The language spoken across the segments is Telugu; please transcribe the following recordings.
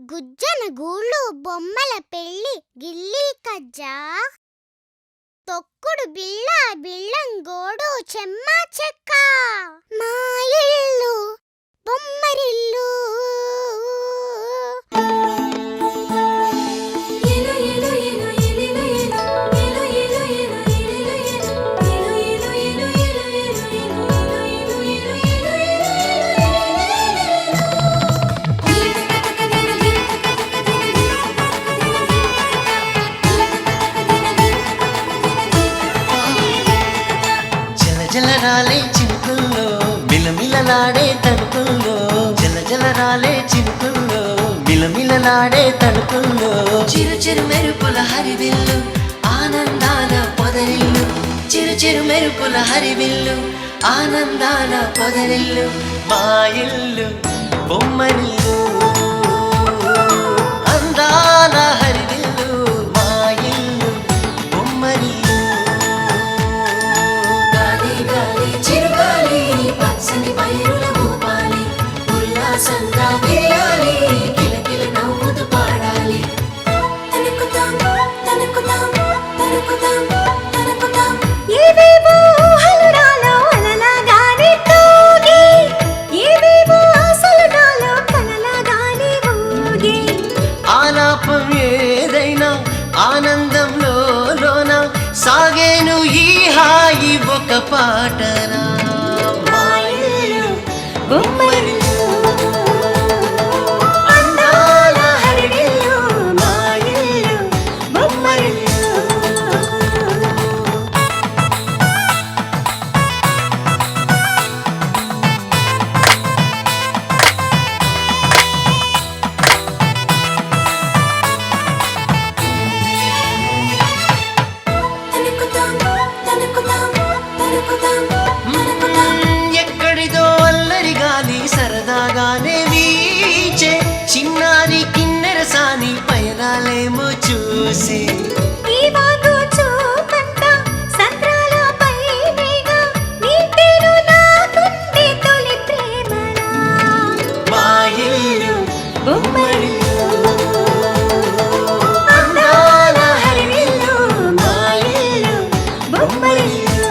గుజ్జన గూళ్ళు బొమ్మల పెళ్ళి గిల్లీ కజ్జా తొక్కుడు బిళ్ళ బిళ్ళంగోడు చెమ్మ చెక్క మా ఇల్లు బొమ్మరిల్లు జలరాలే చినుకుల్లో మిలమిలలాడే తడుకుల్లో జలరాలే చినుకుల్లో మిలమిలలాడే తడుకుల్లో చిరు చిరు మెరుపుల హరివిల్లు ఆనందాల పొదరిల్లు చిరు చిరు మెరుపుల హరివిల్లు ఆనందాల పొదరిల్లు మా ఇల్లు బొమ్మరిల్లు అందాల హరివిల్లు మా ఇల్లు బొమ్మరిల్లు పచ్చని పైరుల భూపాలి ఉల్లాసంగా వేయాలి కిలకిల నవ్వుతూ పాడాలి తనుకుతాం తనుకుతాం తనుకుతాం తనుకుతాం ఏవేవో హలుడాలో అలలాగానే తూగి ఏవేవో ఆశలు నాలో కలలాగానే ఊగి ఆలాపం ఏదైనా ఆనందంలో లోన సాగేను ఈ హాయి ఒక పాటనా అందాల హరివిల్లు మా ఇల్లు బొమ్మరిల్లు తనుకుతాం తనుకుతాం తనుకుతాం సరదాగానే వీచే చిన్నారి కిన్నెరసాని పయనాలేమో చూసి మా ఇల్లు బొమ్మరిల్లు అందాల హరివిల్లు మా ఇల్లు బొమ్మరిల్లు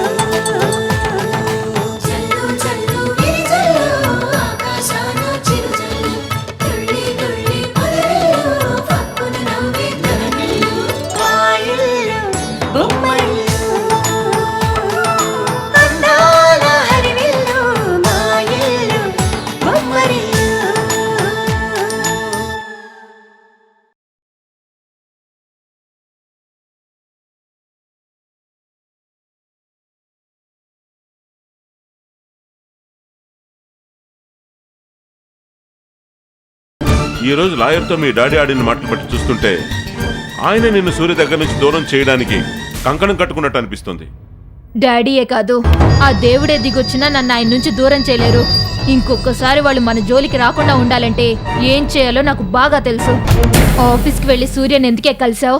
ఈ రోజు లాయర్తో మీ డాడీ ఆడిన మాటలు బట్టి చూస్తుంటే ఆయన నిన్ను సూర్య దగ్గర నుంచి దూరం చేయడానికి కంకణం కట్టుకున్నట్టు అనిపిస్తుంది. డాడీయే కాదు ఆ దేవుడే దిగొచ్చినా నన్ను ఆయన నుంచి దూరం చేయలేరు. ఇంకొకసారి వాళ్ళు మన జోలికి రాకుండా ఉండాలంటే ఏం చేయాలో నాకు బాగా తెలుసు. ఆఫీస్కి వెళ్ళి సూర్యని ఎందుకే కలిసావు?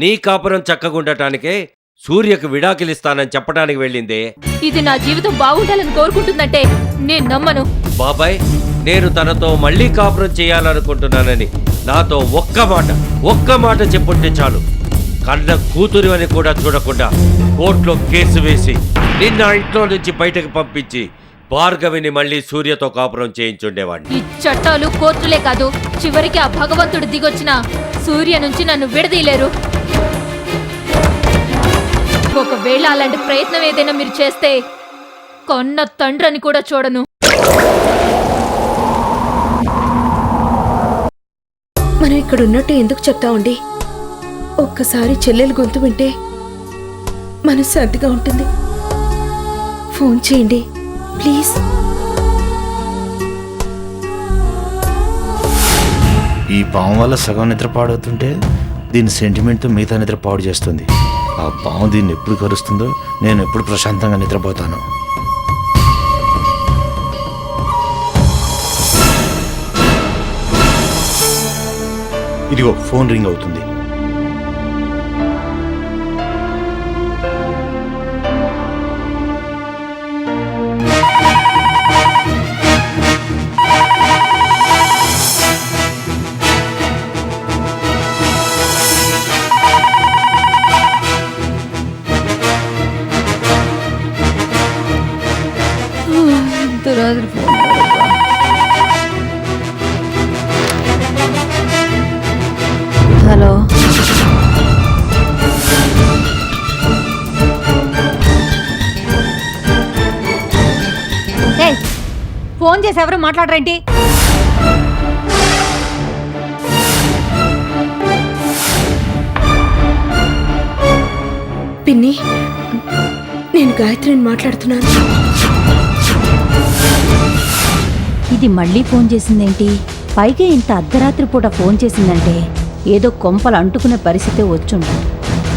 నీ కాపురం చక్కగుండటానికే సూర్యకు విడాకిలిస్తానని చెప్పడానికి వెళ్ళిందే. ఇది నా జీవితం బాగుండాలని కోరుకుంటుందంటే నేను నమ్మను. బాబాయ్, నేను తనతో మళ్ళీ కాపురం చేయాలనుకుంటున్నానని నాతో ఒక్క మాట చెప్పుంటే చాలు. కన్న కూతురు అని కూడా చూడకుండా కోర్టులో కేసు వేసి నిన్న ఇంట్లో నుంచి బయటకు పంపించి భార్గవిని మళ్ళీ సూర్యతో కాపురం చేయించుండేవాడిని. ఈ చట్టాలు కోర్టులే కాదు, చివరికి ఆ భగవంతుడు దిగొచ్చిన సూర్య నుంచి నన్ను విడదీయలేరు. ఒకవేళ అలాంటి ప్రయత్నం ఏదైనా మీరు చేస్తే కొన్న తండ్రిని కూడా చూడను. మనం ఇక్కడ ఉన్నట్టు ఎందుకు చెప్తామండి? ఒక్కసారి చెల్లెలు గొంతు వింటే మనశ్శాంతిగా ఉంటుంది. ఫోన్ చేయండి ప్లీజ్. ఈ పాము వల్ల సగం నిద్ర పాడవుతుంటే దీని సెంటిమెంట్తో మిగతా నిద్ర పాడు చేస్తుంది. ఆ పాము దీన్ని ఎప్పుడు కరుస్తుందో నేను ఎప్పుడు ప్రశాంతంగా నిద్రపోతాను. ఇదిగో ఫోన్ రింగ్ అవుతుంది. రాత్రి ఫోన్ హలో ఫోన్ చేసి ఎవరు మాట్లాడరేంటి? పిన్ని, నేను గాయత్రిని మాట్లాడుతున్నాను. ఇది మళ్ళీ ఫోన్ చేసిందేంటి? పైగా ఇంత అర్ధరాత్రి పూట ఫోన్ చేసిందంటే ఏదో కొంపలు అంటుకునే పరిస్థితే వచ్చుండు.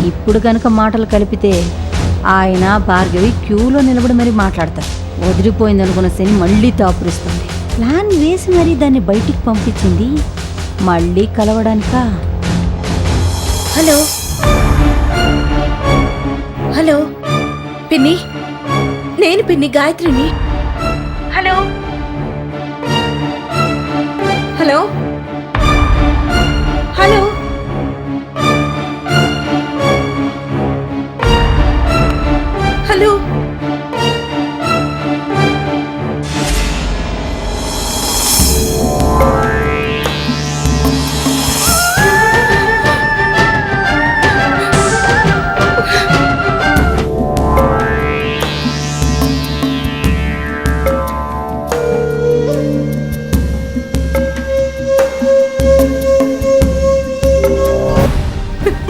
ఇప్పుడు గనక మాటలు కలిపితే ఆయన భార్గవి క్యూలో నిలబడి మరీ మాట్లాడతారు. వదిలిపోయిందనుకున్న శని మళ్ళీ తాపురిస్తుంది. ప్లాన్ వేసి మరీ దాన్ని బయటికి పంపించింది మళ్ళీ కలవడానికా? హలో హలో పిన్ని, నేను పిన్ని గాయత్రిని. హలో హలో హలో హలో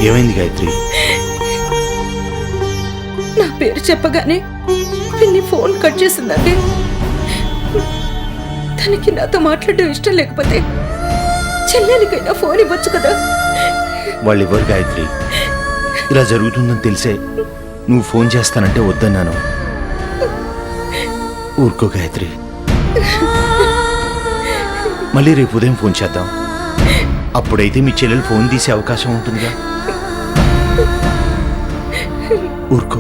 ఏమైంది గాయత్రి? నా పేరు చెప్పగానే పిన్ని ఫోన్ కట్ చేసిందండి. తనకి నాతో మాట్లాడడం ఇష్టం లేకపోతే చెల్లెలికైనా ఫోన్ ఇవ్వచ్చు కదా. వాళ్ళు ఎవరు గాయత్రి? ఇలా జరుగుతుందని తెలిసే నువ్వు ఫోన్ చేస్తానంటే వద్దన్నాను. ఊరుకో గాయత్రి, మళ్ళీ రేపు ఉదయం ఫోన్ చేద్దాం. అప్పుడైతే మీ చెల్లెలు ఫోన్ తీసే అవకాశం ఉంటుందిగా. ఊరుకో.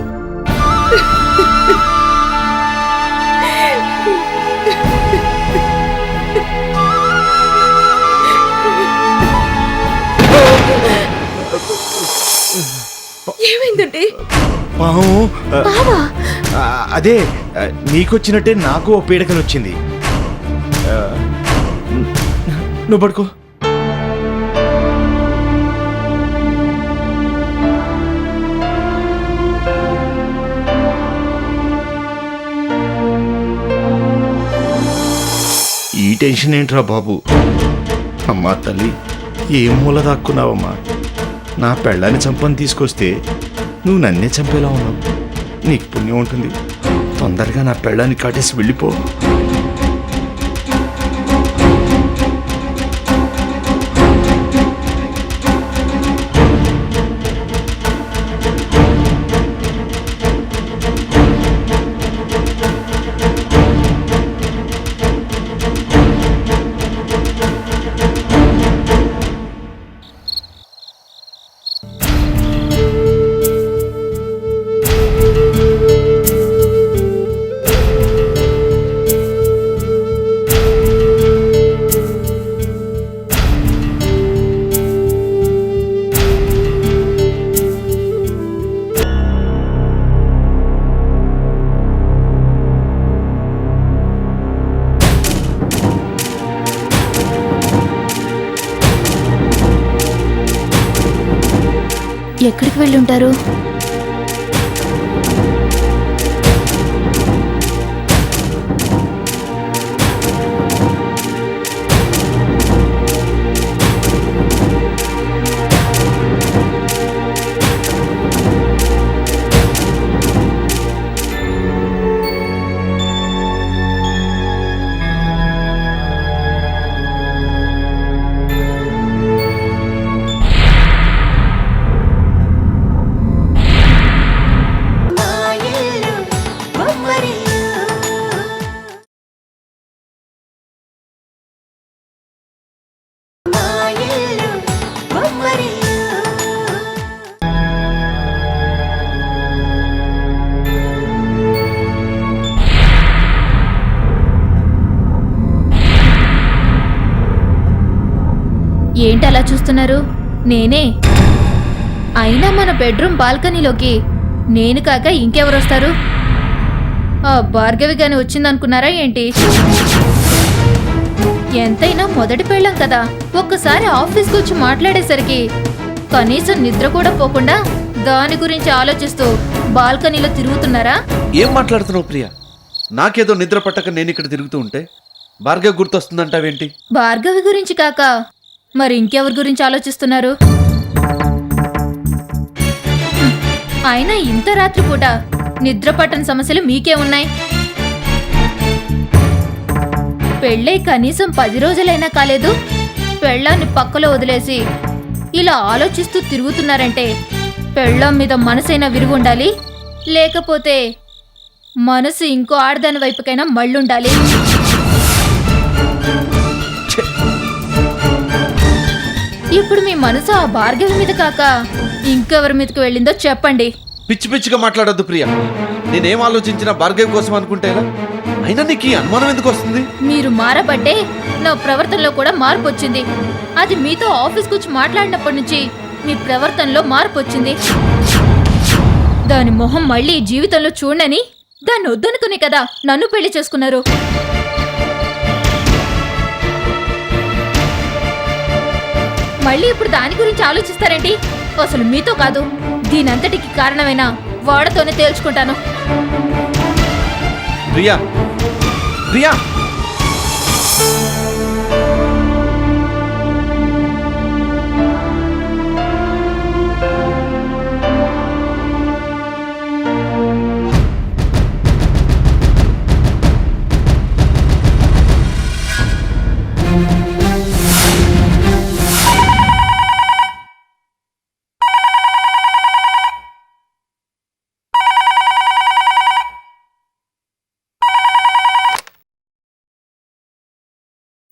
ఏమైందండి? అదే నీకొచ్చినట్టే నాకు ఓ పీడకలు వచ్చింది. నువ్వు పడుకో. ఈ టెన్షన్ ఏంట్రా బాబు? అమ్మా తల్లి, ఏ మూల దాక్కున్నావమ్మా? నా పెళ్ళాన్ని చంపని తీసుకొస్తే నువ్వు నన్నే చంపేలా ఉన్నావు. నీకు పుణ్యం ఉంటుంది. తొందరగా నా పెళ్ళాన్ని కాటేసి వెళ్ళిపో. ఎక్కడికి వెళ్ళి ఉంటారు? ఏంటి అలా చూస్తున్నారు? నేనే. అయినా మన బెడ్రూమ్ బాల్కనీలోకి నేను కాక ఇంకెవరొస్తారు? ఆ భార్గవి గాని వచ్చిందనుకున్నారా ఏంటి? ఎంతైనా మొదటి పెళ్ళాం కదా, ఒక్కసారి ఆఫీస్కి వచ్చి మాట్లాడేసరికి కనీసం నిద్ర కూడా పోకుండా దాని గురించి ఆలోచిస్తూ బాల్కనీలో తిరుగుతున్నారా? ఏం మాట్లాడుతున్నావు ప్రియా? నాకేదో నిద్ర పట్టక నేను ఇక్కడ తిరుగుతూ ఉంటే భార్గవ్ గుర్తొస్తుందంటావేంటి? భార్గవి గురించి కాక మరి ఇంకెవరి గురించి ఆలోచిస్తున్నారు? అయినా ఇంత రాత్రి పూట నిద్ర పట్టని సమస్యలు మీకే ఉన్నాయి. పెళ్ళై కనీసం 10 రోజులైనా కాలేదు, పెళ్ళాన్ని పక్కలో వదిలేసి ఇలా ఆలోచిస్తూ తిరుగుతున్నారంటే పెళ్ళాం మీద మనసైనా విరుగుండాలి, లేకపోతే మనసు ఇంకో ఆడదాని వైపుకైనా మళ్ళుండాలి. ఇప్పుడు మీ మనసు ఆ భార్గవి మీద కాక ఇంకెవరి మీదకి వెళ్ళిందో చెప్పండి. పిచ్చి పిచ్చిగా మాట్లాడొద్దు ప్రియా. నేనేం ఆలోచించినా భార్గవ్ కోసం అనుకుంటేలా? అయినా నీకు ఈ అనుమానం ఎందుకు వస్తుంది? మీరు మారబట్టే నా ప్రవర్తనలో కూడా మార్పు వచ్చింది. అది మీతో ఆఫీస్కి వచ్చి మాట్లాడినప్పటి నుంచి మీ ప్రవర్తనలో మార్పు వచ్చింది. దాని మొహం మళ్ళీ జీవితంలో చూడని దాన్ని వద్దనుకునే కదా నన్ను పెళ్లి చేసుకున్నారు. మళ్ళీ ఇప్పుడు దాని గురించి ఆలోచిస్తారేంటి? అసలు మీతో కాదు, దీనంతటికి కారణమైన వాడితోనే తేల్చుకుంటాను. ప్రియా ప్రియా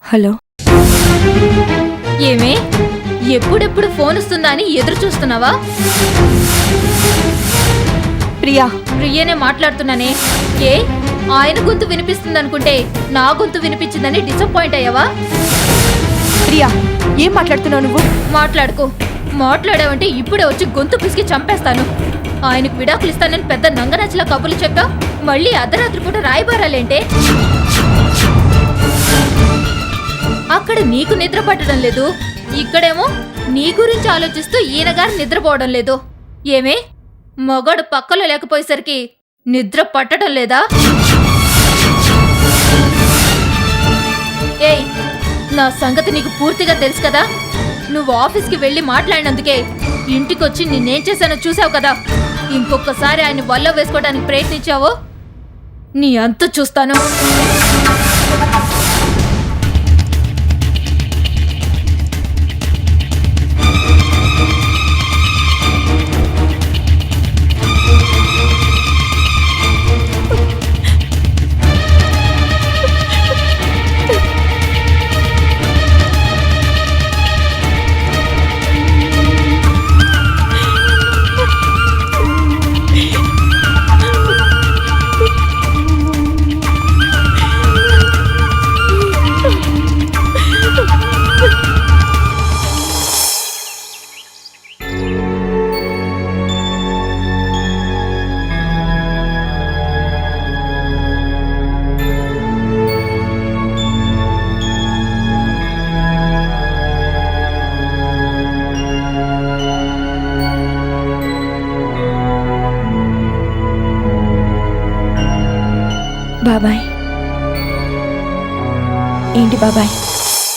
హలో, ఏమే ఎప్పుడెప్పుడు ఫోన్ వస్తుందా అని ఎదురు చూస్తున్నావా? ప్రియా. ప్రియనే మాట్లాడుతున్నానే. ఏ ఆయన గొంతు వినిపిస్తుంది అనుకుంటే నా గొంతు వినిపించిందని డిసప్పాయింట్ అయ్యావా? ప్రియా, ఏం మాట్లాడుతున్నావు నువ్వు? మాట్లాడుకో. మాట్లాడావంటే ఇప్పుడే వచ్చి గొంతు పిసికి చంపేస్తాను. ఆయనకు విడాకులు ఇస్తానని పెద్ద నంగనచ్చల కబుర్లు చెప్పా, మళ్ళీ అర్ధరాత్రి పూట రాయబారాలేంటే? అక్కడ నీకు నిద్ర పట్టడం లేదు, ఇక్కడేమో నీ గురించి ఆలోచిస్తూ ఈయనగారు నిద్రపోవడం లేదు. ఏమే మగాడు పక్కలో లేకపోయేసరికి నిద్ర పట్టడం లేదా? ఏయ్, నా సంగతి నీకు పూర్తిగా తెలుసు కదా. నువ్వు ఆఫీస్కి వెళ్ళి మాట్లాడినందుకే ఇంటికొచ్చి నిన్నేం చేశానో చూసావు కదా. ఇంకొకసారి ఆయన వల్ల వేసుకోవడానికి ప్రయత్నించావో నీ అంతు చూస్తాను. బాబాయ్, ఏంటి బాబాయ్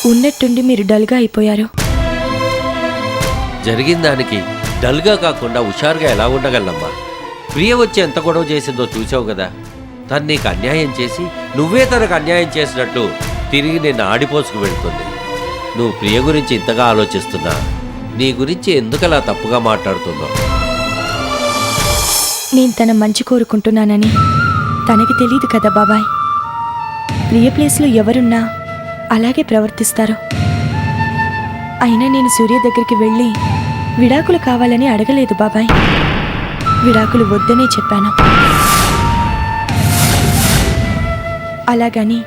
ఉన్నట్టుండి మీరు డల్గా అయిపోయారు? జరిగిన దానికి డల్గా కాకుండా హుషారుగా ఎలా ఉండగలమ్మా? ప్రియ వచ్చి ఎంత గొడవ చేసిందో చూసావు కదా. తను నీకు అన్యాయం చేసి నువ్వే తనకు అన్యాయం చేసినట్టు తిరిగి నిన్ను ఆడిపోసుకు వెళ్తుంది. నువ్వు ప్రియ గురించి ఇంతగా ఆలోచిస్తున్నా నీ గురించి ఎందుకలా తప్పుగా మాట్లాడుతుందో? నేను తన మంచి కోరుకుంటున్నానని తనకి తెలియదు కదా బాబాయ్. ప్రియ ప్లేస్లో ఎవరున్నా అలాగే ప్రవర్తిస్తారు. అయినా నేను సూర్య దగ్గరికి వెళ్ళి విడాకులు కావాలని అడగలేదు బాబాయ్. విడాకులు వద్దనే చెప్పాను. అలాగని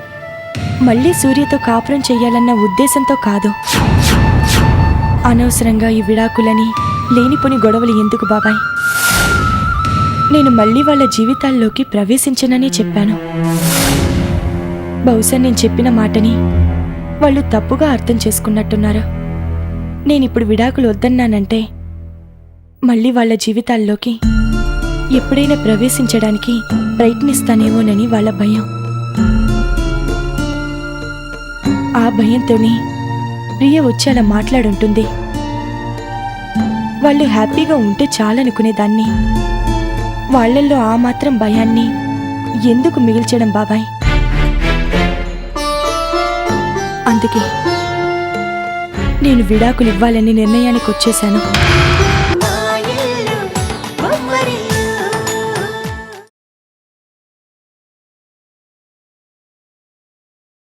మళ్ళీ సూర్యతో కాపురం చెయ్యాలన్న ఉద్దేశంతో కాదు. అనవసరంగా ఈ విడాకులని లేనిపోని గొడవలు ఎందుకు బాబాయ్? నేను మళ్ళీ వాళ్ళ జీవితాల్లోకి ప్రవేశించననే చెప్పాను. బహుశా నేను చెప్పిన మాటని వాళ్ళు తప్పుగా అర్థం చేసుకున్నట్టున్నారు. నేనిప్పుడు విడాకులు వద్దన్నానంటే మళ్ళీ వాళ్ళ జీవితాల్లోకి ఎప్పుడైనా ప్రవేశించడానికి ప్రయత్నిస్తానేమోనని వాళ్ళ భయం. ఆ భయంతోనే ప్రియ వచ్చి అలా మాట్లాడుంటుంది. వాళ్ళు హ్యాపీగా ఉంటే చాలనుకునేదాన్ని. వాళ్ళల్లో ఆ మాత్రం భయాన్ని ఎందుకు మిగిల్చడం బాబాయ్? అందుకే నేను విడాకులు ఇవ్వాలని నిర్ణయానికి వచ్చేశాను. మా ఇల్లు బొమ్మరిల్లు.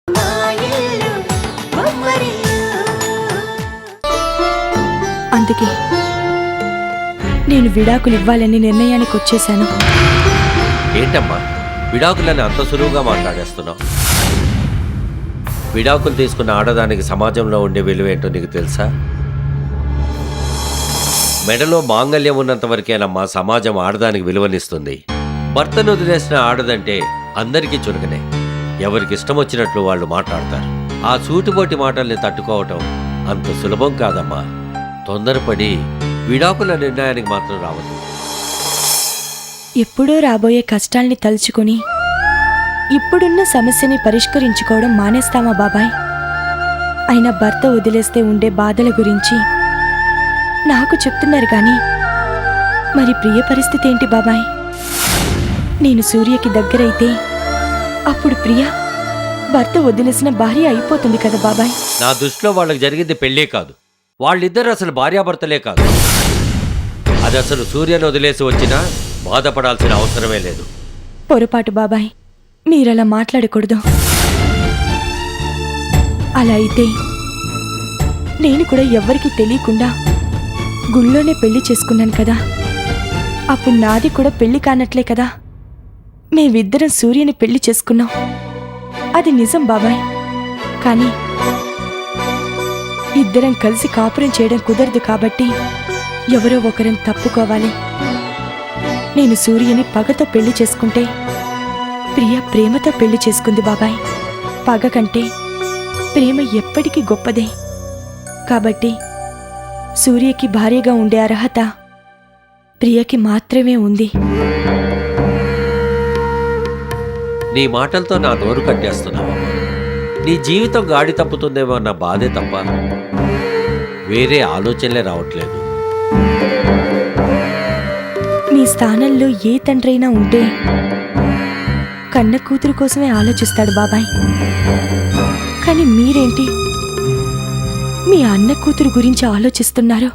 మా ఇల్లు బొమ్మరిల్లు. అందుకే నేను విడాకులు ఇవ్వాలని నిర్ణయానికి వచ్చేశాను. ఏంటమ్మా విడాకులని అంత సులువుగా మాట్లాడేస్తున్నావు? విడాకులు తీసుకున్న ఆడదానికి సమాజంలో ఉండే విలువేంటో నీకు తెలుసా? మెడలో మాంగల్యం ఉన్నంత వరకేనమ్మా సమాజం ఆడదానికి విలువనిస్తుంది. భర్తను వదిలేసిన ఆడదంటే అందరికీ చులకనే. ఎవరికి ఇష్టం వచ్చినట్లు వాళ్ళు మాట్లాడతారు. ఆ సూటిపోటి మాటల్ని తట్టుకోవటం అంత సులభం కాదమ్మా. తొందరపడి విడాకుల నిర్ణయానికి మాత్రం రావద్దు. ఎప్పుడో రాబోయే కష్టాల్ని తలుచుకుని ఇప్పుడున్న సమస్యని పరిష్కరించుకోవడం మానేస్తామా బాబాయ్? అయినా భర్త వదిలేస్తే ఉండే బాధల గురించి నాకు చెప్తున్నారు కానీ మరి ప్రియ పరిస్థితి ఏంటి బాబాయ్? నేను సూర్యకి దగ్గరైతే అప్పుడు ప్రియ భర్త వదిలేసిన భార్య అయిపోతుంది కదా బాబాయ్? నా దృష్టిలో వాళ్ళకి జరిగింది పెళ్ళే కాదు, వాళ్ళిద్దరు అసలు భార్యాభర్తలే కాదు. అది అసలు సూర్యను వదిలేసి వచ్చినా బాధపడాల్సిన అవసరమే లేదు. పొరపాటు బాబాయ్, మీరలా మాట్లాడకూడదు. అలా అయితే నేను కూడా ఎవ్వరికీ తెలియకుండా గుళ్ళోనే పెళ్లి చేసుకున్నాను కదా. అప్పుడు నాది కూడా పెళ్లి కానట్లే కదా. మేమిద్దరం సూర్యని పెళ్లి చేసుకున్నాం, అది నిజం బాబాయ్. కానీ ఇద్దరం కలిసి కాపురం చేయడం కుదరదు కాబట్టి ఎవరో ఒకరిని తప్పుకోవాలి. నేను సూర్యని పగతో పెళ్లి చేసుకుంటే ప్రియ ప్రేమతో పెళ్లి చేసుకుంది బాబాయ్. పగ కంటే ప్రేమ ఎప్పటికీ గొప్పదే. కాబట్టి సూర్యకి భార్యగా ఉండే అర్హత ప్రియకి మాత్రమే ఉంది. నీ మాటలతో నా నోరు కట్టేస్తున్నావమ్మా. నీ జీవితం గాడి తప్పుతుందేమో అన్న బాధే తప్ప వేరే ఆలోచనలే రావట్లేదు. మీ స్థానంలో ఏ తండ్రైనా ఉంటే కన్న కూతురు కోసమే ఆలోచిస్తాడు బాబాయ్. కానీ మీరేంటి మీ అన్న కూతురు గురించి ఆలోచిస్తున్నారు?